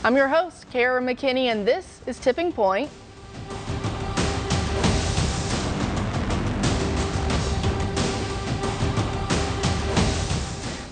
I'm your host, Kara McKinney, and this is Tipping Point.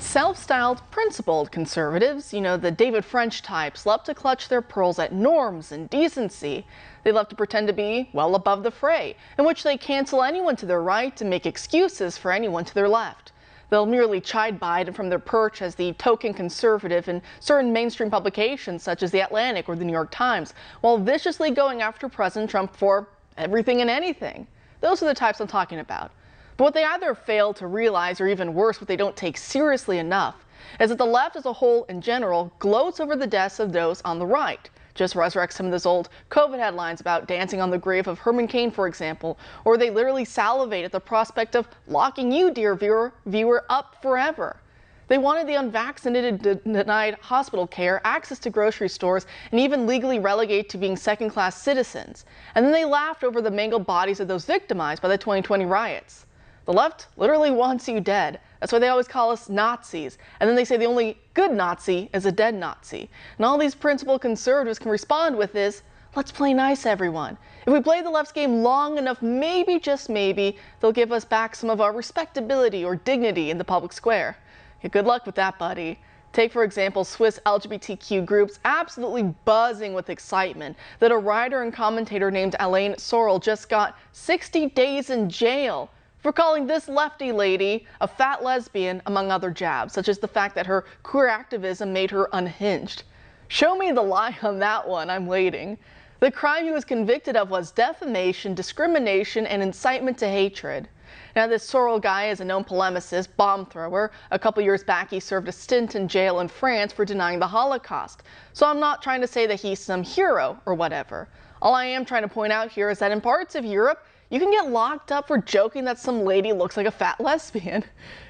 Self-styled, principled conservatives, the David French types, love to clutch their pearls at norms and decency. They love to pretend to be well above the fray, in which they cancel anyone to their right and make excuses for anyone to their left. They'll merely chide Biden from their perch as the token conservative in certain mainstream publications such as The Atlantic or The New York Times, while viciously going after President Trump for everything and anything. Those are the types I'm talking about. But what they either fail to realize, or even worse, what they don't take seriously enough, is that the left as a whole in general gloats over the deaths of those on the right. Just resurrect some of those old COVID headlines about dancing on the grave of Herman Cain, for example, or they literally salivate at the prospect of locking you, dear viewer, up forever. They wanted the unvaccinated denied hospital care, access to grocery stores, and even legally relegate to being second-class citizens. And then they laughed over the mangled bodies of those victimized by the 2020 riots. The left literally wants you dead. That's why they always call us Nazis. And then they say the only good Nazi is a dead Nazi. And all these principled conservatives can respond with is, let's play nice, everyone. If we play the left's game long enough, maybe, just maybe, they'll give us back some of our respectability or dignity in the public square. Yeah, good luck with that, buddy. Take, for example, Swiss LGBTQ groups absolutely buzzing with excitement that a writer and commentator named Elaine Sorrell just got 60 days in jail for calling this lefty lady a fat lesbian, among other jabs, such as the fact that her queer activism made her unhinged. Show me the lie on that one, I'm waiting. The crime he was convicted of was defamation, discrimination, and incitement to hatred. Now, this Sorrell guy is a known polemicist, bomb thrower. A couple years back, he served a stint in jail in France for denying the Holocaust. So I'm not trying to say that he's some hero or whatever. All I am trying to point out here is that in parts of Europe, you can get locked up for joking that some lady looks like a fat lesbian.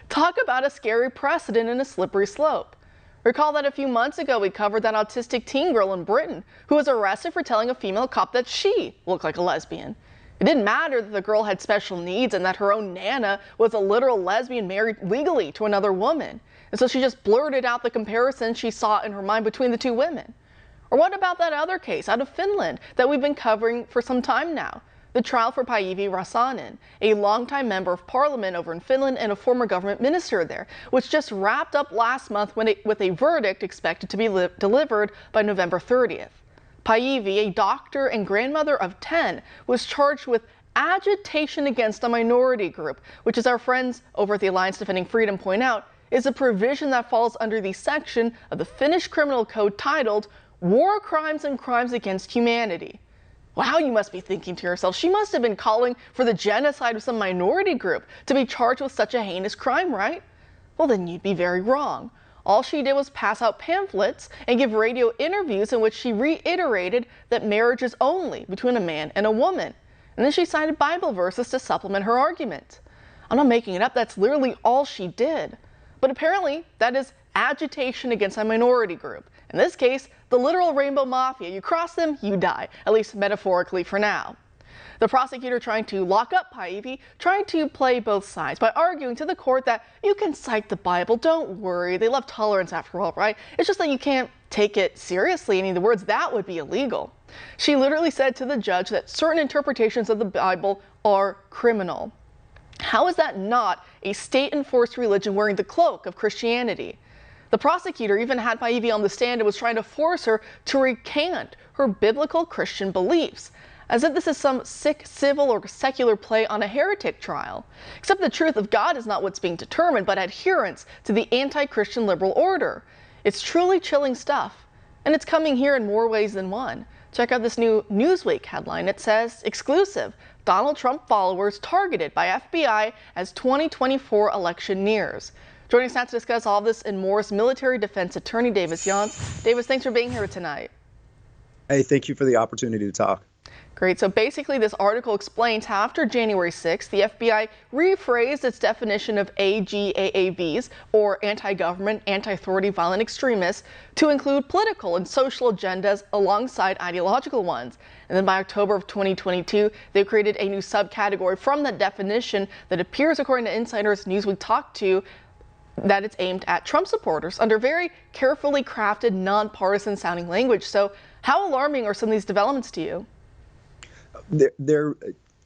Talk about a scary precedent and a slippery slope. Recall that a few months ago we covered that autistic teen girl in Britain who was arrested for telling a female cop that she looked like a lesbian. It didn't matter that the girl had special needs and that her own nana was a literal lesbian married legally to another woman. And so she just blurted out the comparison she saw in her mind between the two women. Or what about that other case out of Finland that we've been covering for some time now? The trial for Päivi Räsänen, a longtime member of parliament over in Finland and a former government minister there, which just wrapped up last month with a verdict expected to be delivered by November 30th. Päivi, a doctor and grandmother of 10, was charged with agitation against a minority group, which, as our friends over at the Alliance Defending Freedom point out, is a provision that falls under the section of the Finnish Criminal Code titled War Crimes and Crimes Against Humanity. Wow, you must be thinking to yourself, she must have been calling for the genocide of some minority group to be charged with such a heinous crime, right? Well, then you'd be very wrong. All she did was pass out pamphlets and give radio interviews in which she reiterated that marriage is only between a man and a woman. And then she cited Bible verses to supplement her argument. I'm not making it up, that's literally all she did. But apparently, that is agitation against a minority group. In this case, the literal rainbow mafia. You cross them, you die, at least metaphorically for now. The prosecutor trying to lock up Päivi tried to play both sides by arguing to the court that you can cite the Bible, don't worry, they love tolerance after all, right? It's just that you can't take it seriously. In other words, that would be illegal. She literally said to the judge that certain interpretations of the Bible are criminal. How is that not a state-enforced religion wearing the cloak of Christianity? The prosecutor even had Päivi on the stand and was trying to force her to recant her biblical Christian beliefs, as if this is some sick civil or secular play on a heretic trial. Except the truth of God is not what's being determined, but adherence to the anti-Christian liberal order. It's truly chilling stuff, and it's coming here in more ways than one. Check out this new Newsweek headline. It says, exclusive, Donald Trump followers targeted by FBI as 2024 election nears. Joining us now to discuss all of this and more is military defense attorney Davis Younts. Davis, thanks for being here tonight. Hey, thank you for the opportunity to talk. Great. So basically, this article explains how after January 6th, the FBI rephrased its definition of AGAAVs, or anti-government, anti-authority, violent extremists, to include political and social agendas alongside ideological ones. And then by October of 2022, they created a new subcategory from that definition that appears, according to insiders Newsweek talked to, that it's aimed at Trump supporters under very carefully crafted, nonpartisan sounding language. So how alarming are some of these developments to you? They're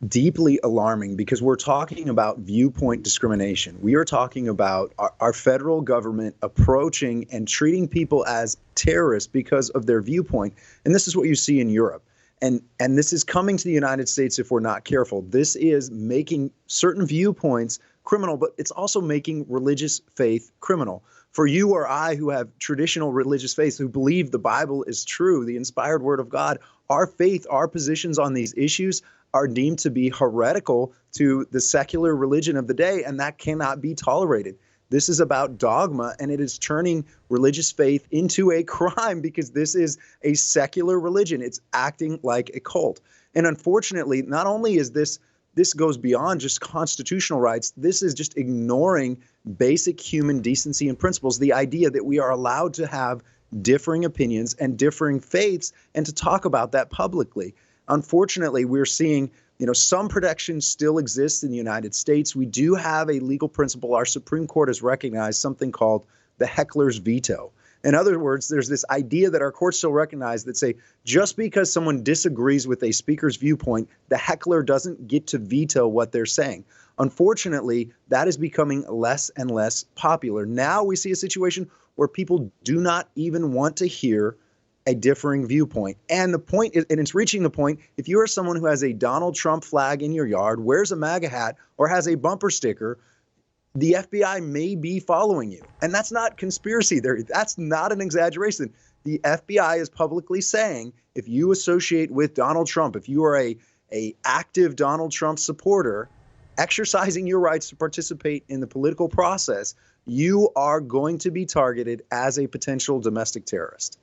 deeply alarming because we're talking about viewpoint discrimination. We are talking about our federal government approaching and treating people as terrorists because of their viewpoint. And this is what you see in Europe. And this is coming to the United States if we're not careful. This is making certain viewpoints criminal, but it's also making religious faith criminal. For you or I who have traditional religious faith, who believe the Bible is true, the inspired word of God, our faith, our positions on these issues are deemed to be heretical to the secular religion of the day, and that cannot be tolerated. This is about dogma, and it is turning religious faith into a crime because this is a secular religion. It's acting like a cult. And unfortunately, not only is this goes beyond just constitutional rights, this is just ignoring basic human decency and principles, the idea that we are allowed to have differing opinions and differing faiths and to talk about that publicly. Unfortunately, we're seeing, some protections still exist in the United States. We do have a legal principle. Our Supreme Court has recognized something called the heckler's veto. In other words, there's this idea that our courts still recognize that say, just because someone disagrees with a speaker's viewpoint, the heckler doesn't get to veto what they're saying. Unfortunately, that is becoming less and less popular. Now we see a situation where people do not even want to hear a differing viewpoint. And the point is, and it's reaching the point, if you are someone who has a Donald Trump flag in your yard, wears a MAGA hat, or has a bumper sticker, the FBI may be following you. And that's not conspiracy theory. That's not an exaggeration. The FBI is publicly saying, if you associate with Donald Trump, if you are a active Donald Trump supporter, exercising your rights to participate in the political process, you are going to be targeted as a potential domestic terrorist.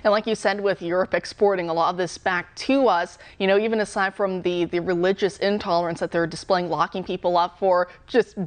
And like you said, with Europe exporting a lot of this back to us, even aside from the religious intolerance that they're displaying, locking people up for just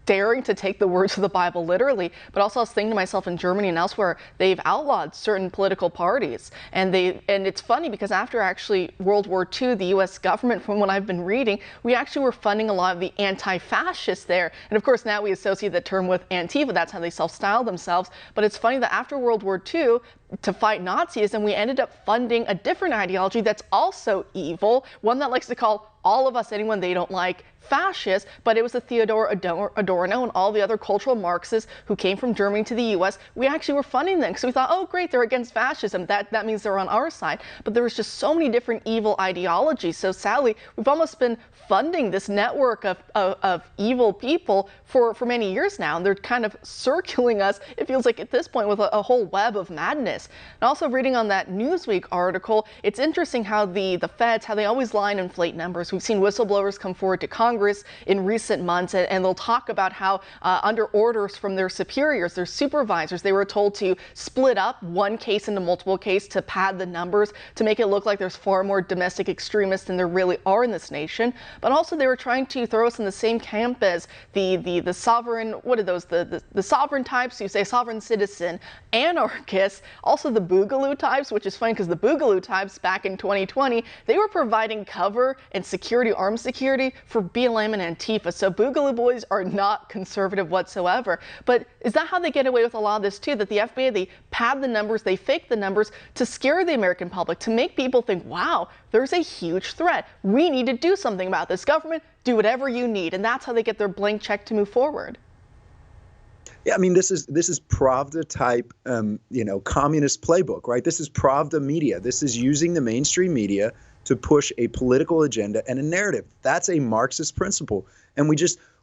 daring to take the words of the Bible literally, but also I was thinking to myself, in Germany and elsewhere, they've outlawed certain political parties. And it's funny because after actually World War II, the U.S. government, from what I've been reading, we actually were funding a lot of the anti-fascists there. And of course, now we associate the term with Antifa. That's how they self-style themselves. But it's funny that after World War II, to fight Nazism, we ended up funding a different ideology that's also evil, one that likes to call all of us, anyone they don't like, fascist, but it was a Theodor Adorno and all the other cultural Marxists who came from Germany to the U.S. We actually were funding them because we thought, oh great, they're against fascism. That means they're on our side. But there was just so many different evil ideologies. So sadly, we've almost been funding this network of evil people for many years now. And they're kind of circling us, it feels like at this point, with a whole web of madness. And also reading on that Newsweek article, it's interesting how the feds, how they always lie and inflate numbers. We've seen whistleblowers come forward to Congress in recent months, and they'll talk about how under orders from their superiors, their supervisors, they were told to split up one case into multiple cases to pad the numbers, to make it look like there's far more domestic extremists than there really are in this nation. But also they were trying to throw us in the same camp as the sovereign, what are those, the sovereign types, you say sovereign citizen, anarchists, also the Boogaloo types, which is funny because the Boogaloo types back in 2020, they were providing cover and security, armed security for BLM and Antifa. So Boogaloo boys are not conservative whatsoever. But is that how they get away with a lot of this too? That the FBI, they pad the numbers, they fake the numbers to scare the American public, to make people think, wow, there's a huge threat. We need to do something about this. Government, do whatever you need. And that's how they get their blank check to move forward. Yeah, I mean, this is Pravda type, communist playbook, right? This is Pravda media. This is using the mainstream media to push a political agenda and a narrative. That's a Marxist principle. And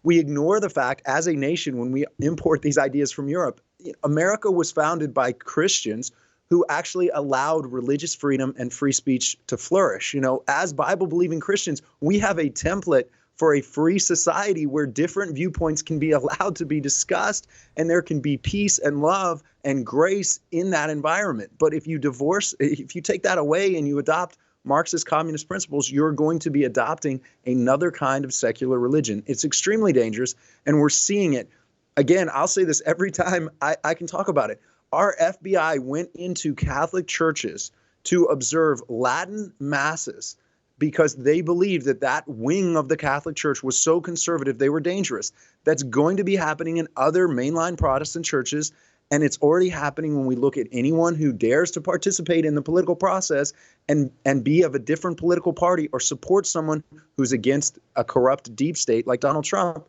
we ignore the fact as a nation when we import these ideas from Europe. America was founded by Christians who actually allowed religious freedom and free speech to flourish. As Bible-believing Christians, we have a template for a free society where different viewpoints can be allowed to be discussed and there can be peace and love and grace in that environment. But if you take that away and you adopt Marxist communist principles, you're going to be adopting another kind of secular religion. It's extremely dangerous, and we're seeing it. Again, I'll say this every time I can talk about it. Our FBI went into Catholic churches to observe Latin masses because they believed that that wing of the Catholic Church was so conservative they were dangerous. That's going to be happening in other mainline Protestant churches, and it's already happening when we look at anyone who dares to participate in the political process and be of a different political party or support someone who's against a corrupt deep state like Donald Trump.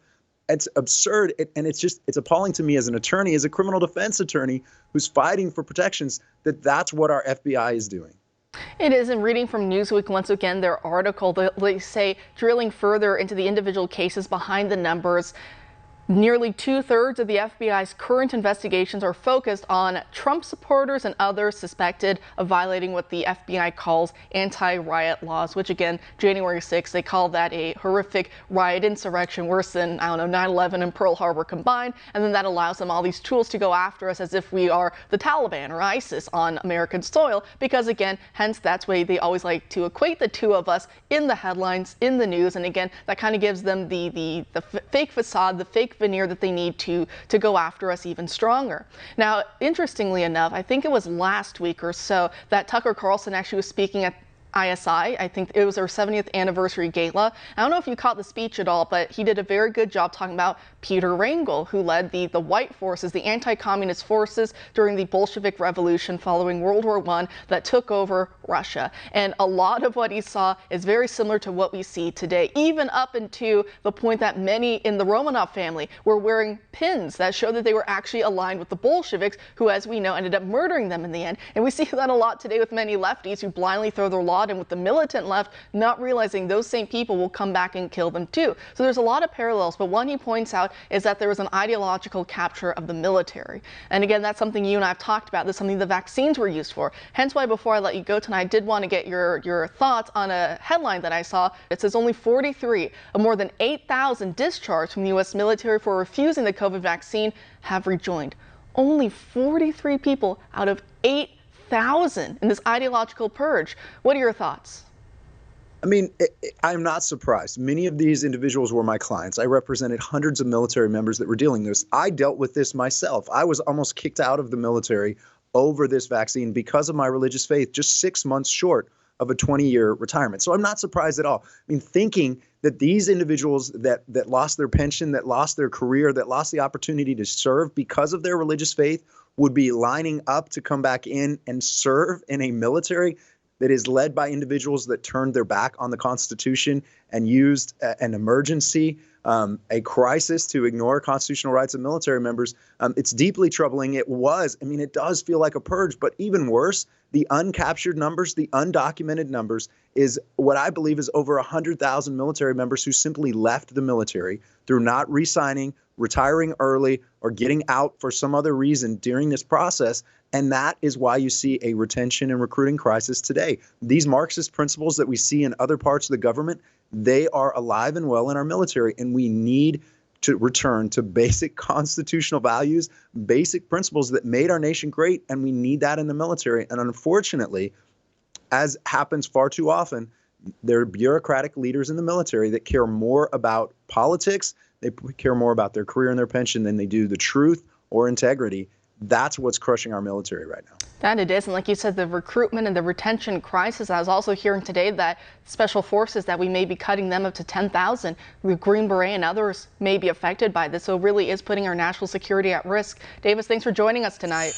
It's absurd, and it's appalling to me as an attorney, as a criminal defense attorney who's fighting for protections, that's what our FBI is doing. It is, and reading from Newsweek once again, their article, they say, drilling further into the individual cases behind the numbers, nearly 2/3 of the FBI's current investigations are focused on Trump supporters and others suspected of violating what the FBI calls anti-riot laws, which again, January 6th, they call that a horrific riot insurrection, worse than, 9/11 and Pearl Harbor combined. And then that allows them all these tools to go after us as if we are the Taliban or ISIS on American soil, because again, hence that's why they always like to equate the two of us in the headlines, in the news. And again, that kind of gives them the fake facade, the fake veneer that they need to go after us even stronger. Now, interestingly enough, I think it was last week or so that Tucker Carlson actually was speaking at ISI. I think it was our 70th anniversary gala. I don't know if you caught the speech at all, but he did a very good job talking about Peter Rangel, who led the white forces, the anti-communist forces during the Bolshevik Revolution following World War I that took over Russia. And a lot of what he saw is very similar to what we see today, even up into the point that many in the Romanov family were wearing pins that show that they were actually aligned with the Bolsheviks, who, as we know, ended up murdering them in the end. And we see that a lot today with many lefties who blindly throw their law in with the militant left, not realizing those same people will come back and kill them too. So there's a lot of parallels, but one he points out is that there was an ideological capture of the military. And again, that's something you and I have talked about. That's something the vaccines were used for. Hence why before I let you go tonight, I did want to get your thoughts on a headline that I saw. It says only 43 of more than 8,000 discharged from the U.S. military for refusing the COVID vaccine have rejoined. Only 43 people out of 8,000 in this ideological purge. What are your thoughts? I mean, I'm not surprised. Many of these individuals were my clients. I represented hundreds of military members that were dealing with this. I dealt with this myself. I was almost kicked out of the military over this vaccine because of my religious faith, just 6 months short of a 20-year retirement. So I'm not surprised at all. I mean, thinking that these individuals that lost their pension, that lost their career, that lost the opportunity to serve because of their religious faith would be lining up to come back in and serve in a military that is led by individuals that turned their back on the Constitution and used an emergency, a crisis to ignore constitutional rights of military members. It's deeply troubling. It does feel like a purge, but even worse, the uncaptured numbers, the undocumented numbers is what I believe is over 100,000 military members who simply left the military through not re-signing, retiring early, or getting out for some other reason during this process. And that is why you see a retention and recruiting crisis today. These Marxist principles that we see in other parts of the government, they are alive and well in our military, and we need to return to basic constitutional values, basic principles that made our nation great, and we need that in the military. And unfortunately, as happens far too often, there are bureaucratic leaders in the military that care more about politics, they care more about their career and their pension than they do the truth or integrity. That's what's crushing our military right now. That it is. And like you said, the recruitment and the retention crisis. I was also hearing today that special forces, that we may be cutting them up to 10,000. The Green Beret and others may be affected by this. So it really is putting our national security at risk. Davis, thanks for joining us tonight.